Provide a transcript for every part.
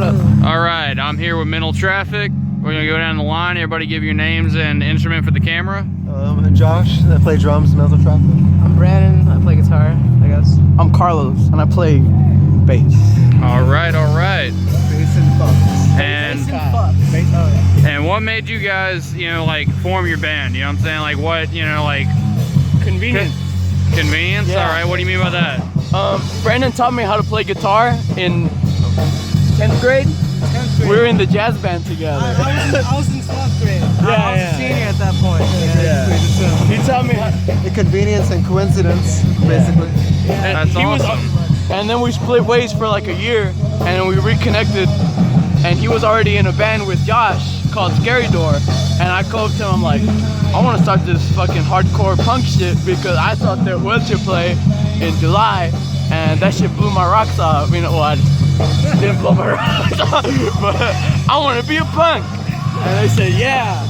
up? All right, I'm here with Mental Traffic. We're gonna go down the line. Everybody give your names and instrument for the camera. I'm Josh, I play drums, Mental Traffic. I'm Brandon, I play guitar, I guess. I'm Carlos, and I play bass. All right, all right. Bass and fucks. And what made you guys, you know, like form your band? You know what I'm saying? Like what, you know, like Convenience. Convenience? Yeah. All right, what do you mean by that? Brandon taught me how to play guitar in 10th grade. We were in the jazz band together. I was in 12th grade. I was a senior at that point. He taught me how. The convenience and coincidence, basically. That's awesome. And then we split ways for like a year, and then we reconnected. And he was already in a band with Josh called Scary Door. And I called him, I'm like, I want to start this fucking hardcore punk shit because I thought there was to play in July, and that shit blew my rocks off. You know what? Didn't blow my rocks off, but I want to be a punk. And they said, yeah.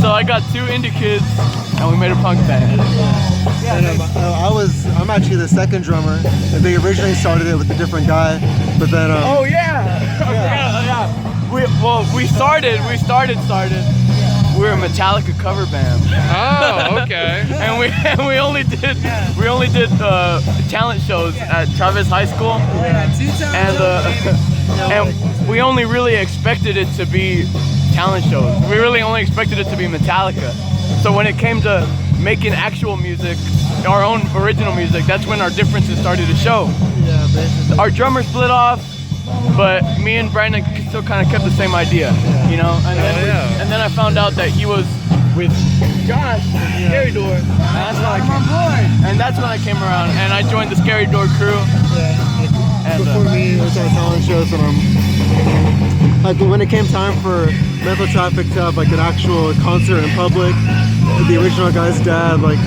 So I got two indie kids, and we made a punk band. I'm actually the second drummer. And they originally started it with a different guy, but then Oh yeah. We started. We were a Metallica cover band. Oh, okay. and we only did talent shows at Travis High School. And we only really expected it to be talent shows. We really only expected it to be Metallica. So when it came to making actual music, our own original music, that's when our differences started to show. yeah, basically. Our drummer split off, but me and Brandon still kind of kept the same idea, you know. And then I found out that he was with Josh, Scary Door, and that's when I came around, and I joined the Scary Door crew. And Before me, it was our talent shows, and like when it came time for Mental Traffic to have like an actual concert in public, the original guy's dad like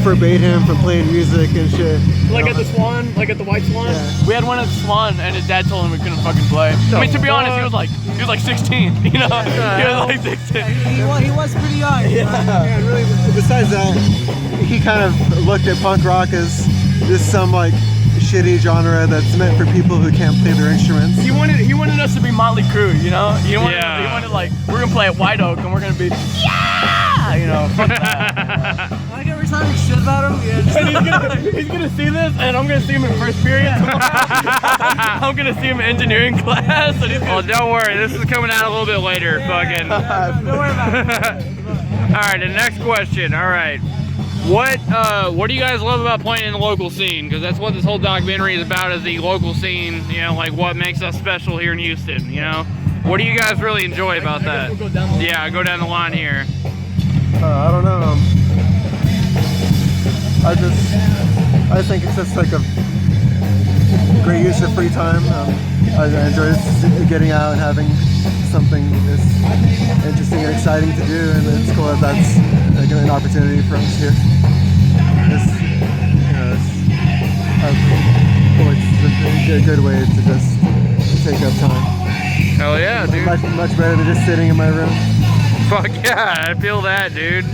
forbade him from playing music and shit. like at the Swan, like at the White Swan. Yeah. We had one at the Swan, and his dad told him we couldn't fucking play. I mean, to be honest, he was like 16, you know. He was like 16. He was pretty young. Yeah, really. Besides that, he kind of looked at punk rock as just some like shitty genre that's meant for people who can't play their instruments. He wanted us to be Motley Crue, you know. He wanted like we're gonna play at White Oak, and we're gonna be you know. Fuck that. Like every time we shit about him, And he's gonna see this, and I'm gonna see him in first period tomorrow. I'm gonna see him in engineering class. And he's Well, don't worry, this is coming out a little bit later. Fucking. don't worry about it. All right, the next question. All right, what do you guys love about playing in the local scene? Because that's what this whole documentary is about, is the local scene. You know, like what makes us special here in Houston. You know, what do you guys really enjoy about that? We'll go down the line. Yeah, go down the line here. I don't know. I think it's just like a great use of free time. I enjoy getting out and having something that's interesting and exciting to do, and it's cool that that's like an opportunity for us here. It's a good way to just take up time. Hell yeah, dude. Much better than just sitting in my room. Fuck yeah, I feel that, dude.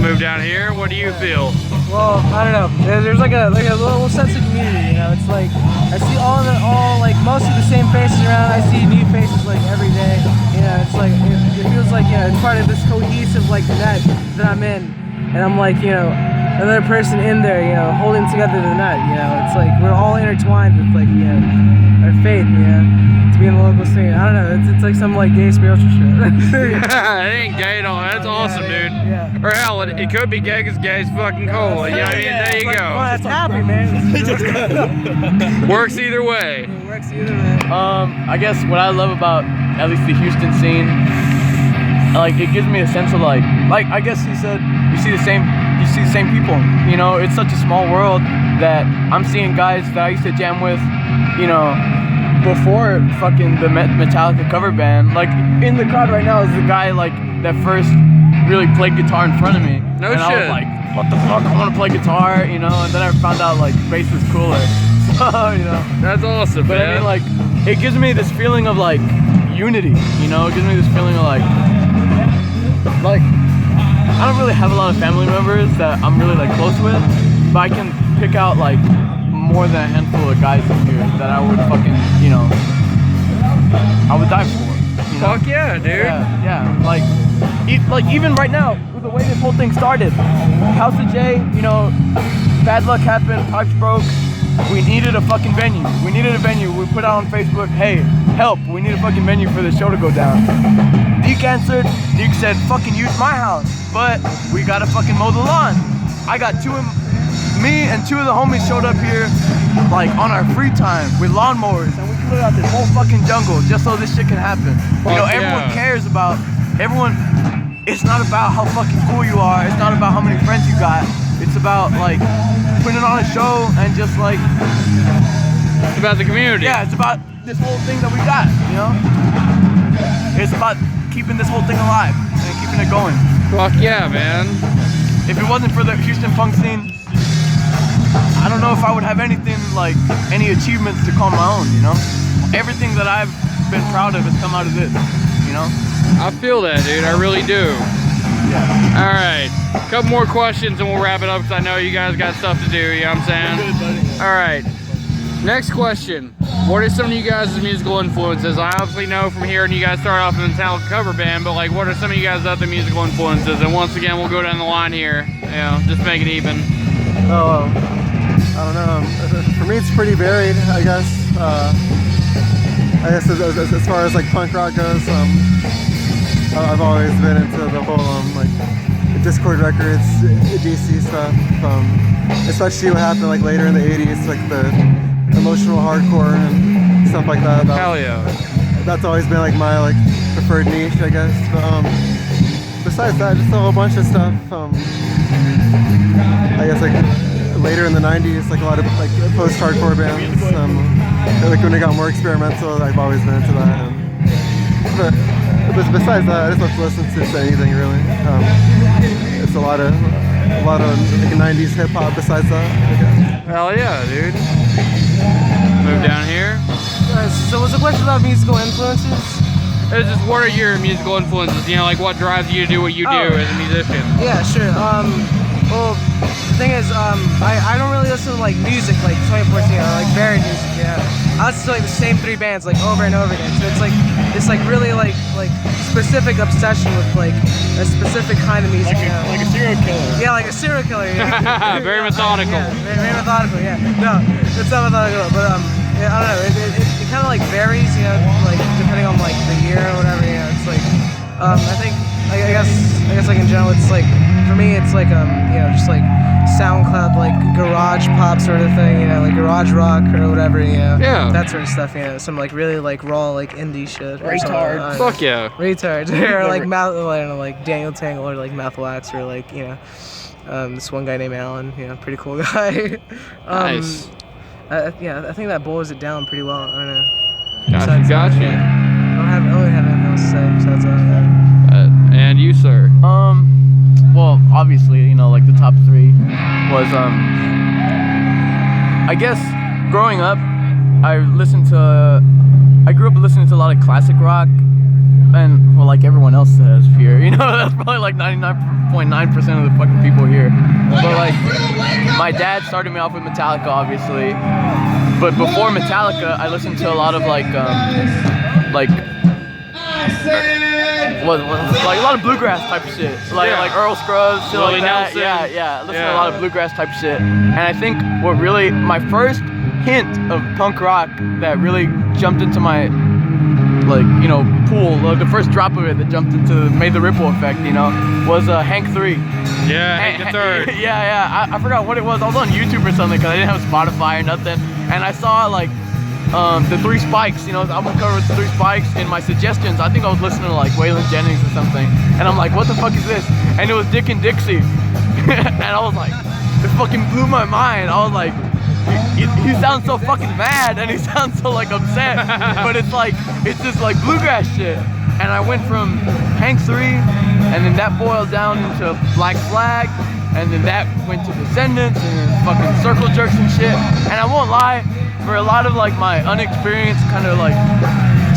Move down here. What do you feel? Well, I don't know. There's like a little sense of community, you know. It's like I see all like most of the same faces around. I see new faces like every day. You know, it's like it feels like, you know, it's part of this cohesive like net that I'm in, and I'm like, you know, another person in there, you know, holding together the net. You know, it's like we're all intertwined with like, you know, our faith, you know, to be in the local scene. I don't know. It's like some like gay spiritual shit. It ain't gay at all. That's awesome, dude. Yeah. Or hell, it could be gay because gay's fucking cool. You know what I mean? There you Well, go. that's happy, man. Works either way. It works either way. I guess what I love about at least the Houston scene, like it gives me a sense of like I guess he said you see the same people. You know, it's such a small world that I'm seeing guys that I used to jam with, you know, before fucking the Metallica cover band. Like in the crowd right now is the guy like that first really played guitar in front of me. No and shit. I was like, what the fuck? I want to play guitar, you know. And then I found out like bass is cooler. So, you know. That's awesome, But man. I mean, like, it gives me this feeling of like unity, you know. It gives me this feeling of like I don't really have a lot of family members that I'm really like close with, but I can pick out like more than a handful of guys in here that I would fucking, you know, I would die for. You know? Fuck yeah, dude. Yeah. Like even right now, with the way this whole thing started, House of J, you know, bad luck happened, pipes broke. We needed a fucking venue. We needed a venue. We put out on Facebook, hey, help, we need a fucking venue for this show to go down. Deke answered. Deke said, fucking use my house, but we gotta fucking mow the lawn. I got me and two of the homies showed up here, like on our free time with lawnmowers, and we cleared out this whole fucking jungle just so this shit can happen. You know, everyone cares about, it's not about how fucking cool you are, it's not about how many friends you got, it's about like putting on a show and just like, It's about the community. yeah, it's about this whole thing that we got, you know? It's about keeping this whole thing alive and keeping it going. Fuck yeah, man. If it wasn't for the Houston punk scene, I don't know if I would have anything like any achievements to call my own, you know? Everything that I've been proud of has come out of this, you know? I feel that, dude. I really do. Yeah. All right. Couple more questions and we'll wrap it up because I know you guys got stuff to do, you know what I'm saying? Good, buddy. All right. Next question. What are some of you guys' musical influences? I obviously know from hearing you guys start off in a Metallica cover band, but like what are some of you guys' other musical influences? And once again, we'll go down the line here. You know, just make it even. Oh, I don't know. For me, it's pretty varied, I guess. I guess as far as like punk rock goes, I've always been into the whole like the Discord records, DC stuff. Especially what happened like later in the '80s, like the emotional hardcore and stuff like that. Hell yeah. That's always been like my like preferred niche, I guess. But besides that, just a whole bunch of stuff. I guess like later in the '90s, like a lot of like post-hardcore bands. Like when it got more experimental, I've always been into that. But besides that, I just love to listen to just anything really. It's a lot of like 90s hip hop. Besides that, I guess. Hell yeah, dude. Move down here. So was the question about musical influences? It's just what are your musical influences? You know, like what drives you to do what you do as a musician? Yeah, sure. Well, the thing is, I don't really listen to like music like 24/7, like varied music. Yeah, I listen to like the same 3 bands like over and over again. So it's like really like specific obsession with like a specific kind of music. Like a serial killer. Yeah, like a serial killer. Yeah. Very methodical. Yeah, very methodical. Yeah. No, it's not methodical, but yeah, I don't know. It kind of like varies, you know, like depending on like the year or whatever. You know, it's like I think I guess like in general, it's like for me, it's like you know, just like SoundCloud, like garage pop sort of thing, you know, like garage rock or whatever, you know. Yeah. That sort of stuff, you know, some like really like raw like indie shit. Or Retard. Fuck yeah. Retard. Or like I don't know, like Daniel Tangle or like Mouth Wax or like, you know, this one guy named Alan, you know, pretty cool guy. Nice. Yeah, I think that boils it down pretty well. I don't know. Gotcha. I don't really have anything else to say besides that. And you, sir? Well, obviously, you know, like the top 3 was, I guess, growing up, I grew up listening to a lot of classic rock, and, well, like everyone else says here, you know, that's probably like 99.9% of the fucking people here. But, like, my dad started me off with Metallica, obviously, but before Metallica, I listened to a lot of, like a lot of bluegrass type of shit, like Earl Scruggs, shit Willie like that. Nelson. Yeah. Listen to a lot of bluegrass type shit, and I think what really my first hint of punk rock that really jumped into my pool, the first drop of it that jumped into made the ripple effect, you know, was Hank 3. Yeah, Hank the Third. Yeah. I forgot what it was. I was on YouTube or something because I didn't have Spotify or nothing, and I saw like the 3 Spikes, you know, the album cover with the 3 Spikes in my suggestions. I think I was listening to like Waylon Jennings or something, and I'm like, what the fuck is this? And it was Dick and Dixie, and I was like, it fucking blew my mind. I was like, he sounds so fucking mad and he sounds so like upset, but it's just like bluegrass shit. And I went from Hank 3, and then that boiled down into Black Flag, and then that went to Descendants, and then fucking Circle Jerks and shit. And I won't lie, for a lot of like my unexperienced kind of like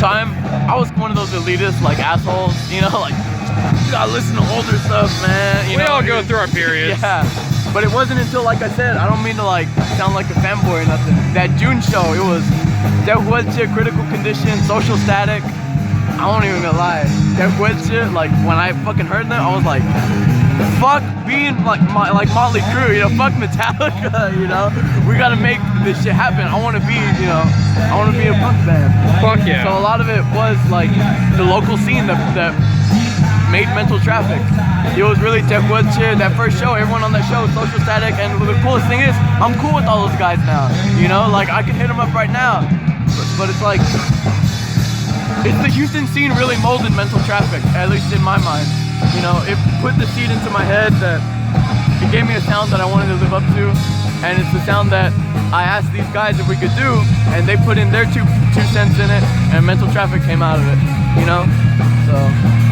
time, I was one of those elitist like assholes, you know, like you gotta listen to older stuff, man. We all go through our periods. Yeah. But it wasn't until, like I said, I don't mean to like sound like a fanboy or nothing. That June show, it was D.I.Y, Critical Condition, Social Static. I won't even gonna lie. D.I.Y, like when I fucking heard that, I was like, fuck being like Motley Crue, you know, fuck Metallica, you know. We gotta make this shit happen. I wanna be, you know, I wanna be a punk band. Fuck yeah. So a lot of it was like the local scene that made Mental Traffic. It was really D.I.Y, that first show, everyone on that show, Social Static, and the coolest thing is, I'm cool with all those guys now, you know, like I can hit them up right now, but it's like, it's the Houston scene really molded Mental Traffic, at least in my mind. You know, it put the seed into my head that it gave me a sound that I wanted to live up to, and it's the sound that I asked these guys if we could do, and they put in their two cents in it, and Mental Traffic came out of it, you know? So,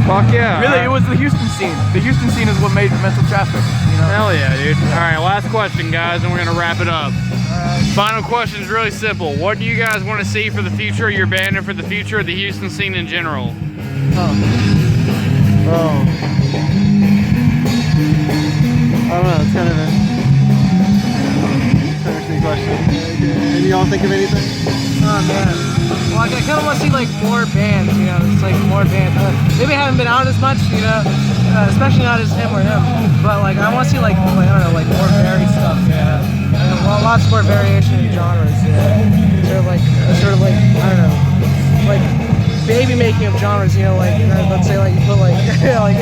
fuck yeah. really, it was the Houston scene. The Houston scene is what made Mental Traffic, you know? Hell yeah, dude. All right, last question, guys, and we're gonna wrap it up. Final question is really simple. What do you guys want to see for the future of your band and for the future of the Houston scene in general? Oh. I don't know, it's kind of a interesting question. Did y'all think of anything? Oh man. Well, I kind of want to see like more bands, you know, it's like more bands. Maybe I haven't been out as much, you know, especially not as him or him. But like I want to see like I don't know, like more varied stuff, yeah. Well, lots more variation in genres, yeah. Sort of like I don't know, like baby making of genres, you know, like let's say like you put like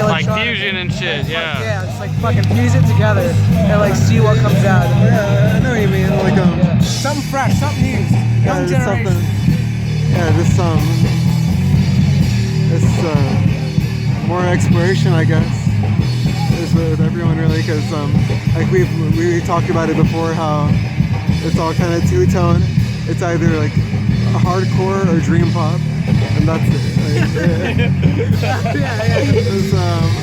like fusion and shit, yeah. Yeah, it's like fucking fuse it together and like see what comes out. Yeah, I know what you mean. Like something fresh, something new, young just generation. It's more exploration, I guess. Is with everyone really, because like we talked about it before, how it's all kind of two-tone. It's either like a hardcore or dream pop, and that's it. Like,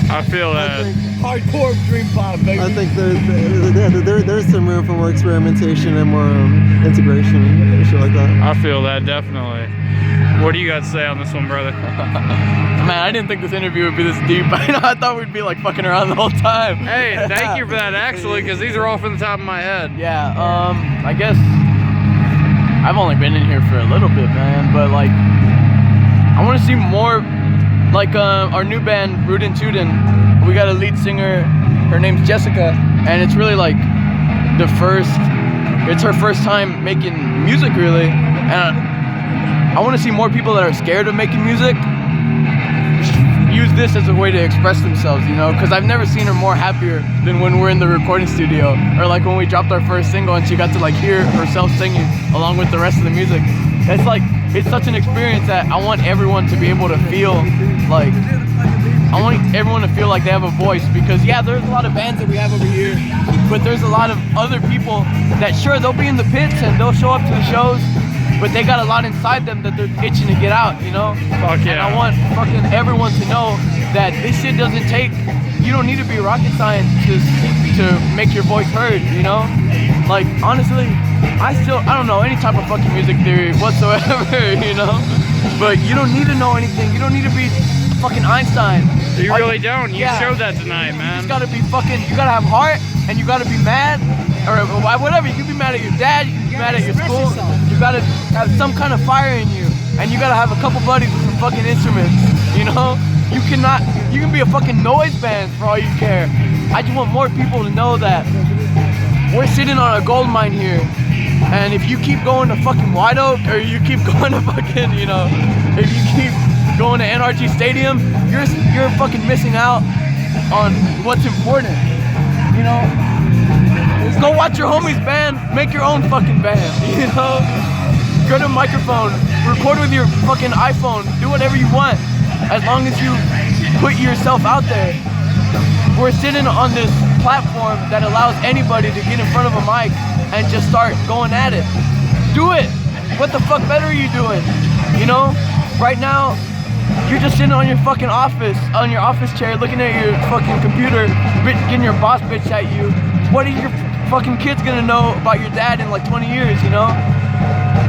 I feel that. Hardcore dream pop, baby. I think there's some room for more experimentation and more integration and shit like that. I feel that, definitely. What do you got to say on this one, brother? Man, I didn't think this interview would be this deep. I thought we'd be like fucking around the whole time. Hey, thank you for that, actually, because these are all from the top of my head. Yeah, I guess I've only been in here for a little bit, man, but like I want to see more, like our new band, Rootin' Tootin'. We got a lead singer, her name's Jessica, and it's really like it's her first time making music, really, and I want to see more people that are scared of making music use this as a way to express themselves, you know, because I've never seen her more happier than when we're in the recording studio, or like when we dropped our first single and she got to like hear herself singing along with the rest of the music. It's like, it's such an experience that I want everyone to be able to feel like, I want everyone to feel like they have a voice, because yeah, there's a lot of bands that we have over here, but there's a lot of other people that sure, they'll be in the pits and they'll show up to the shows, but they got a lot inside them that they're itching to get out, you know? Fuck yeah. And I want fucking everyone to know that this shit doesn't take, you don't need to be a rocket scientist to make your voice heard, you know? Like, honestly, I don't know any type of fucking music theory whatsoever, you know? But you don't need to know anything. You don't need to be fucking Einstein. You really don't. You showed that tonight, man. You just gotta be fucking, you gotta have heart, and you gotta be mad, or whatever. You can be mad at your dad, you can be mad at your school. You gotta have some kind of fire in you, and you gotta have a couple buddies with some fucking instruments, you know? You can be a fucking noise band for all you care. I just want more people to know that we're sitting on a gold mine here, and if you keep going to fucking White Oak, or you keep going to fucking, you know, if you keep going to NRG Stadium, you're fucking missing out on what's important, you know? Go watch your homies band, make your own fucking band, you know? Go to a microphone, record with your fucking iPhone, do whatever you want, as long as you put yourself out there. We're sitting on this platform that allows anybody to get in front of a mic and just start going at it. Do it! What the fuck better are you doing? You know? Right now, you're just sitting on your fucking office, on your office chair, looking at your fucking computer, getting your boss bitch at you. What are your fucking kids gonna know about your dad in like 20 years, you know?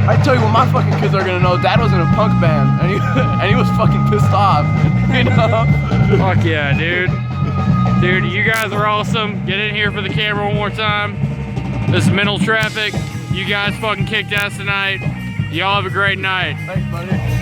I tell you what my fucking kids are gonna know. Dad was in a punk band, and he was fucking pissed off, you know? Fuck yeah, dude. Dude, you guys are awesome. Get in here for the camera one more time. This is Mental Traffic. You guys fucking kicked ass tonight. Y'all have a great night. Thanks, buddy.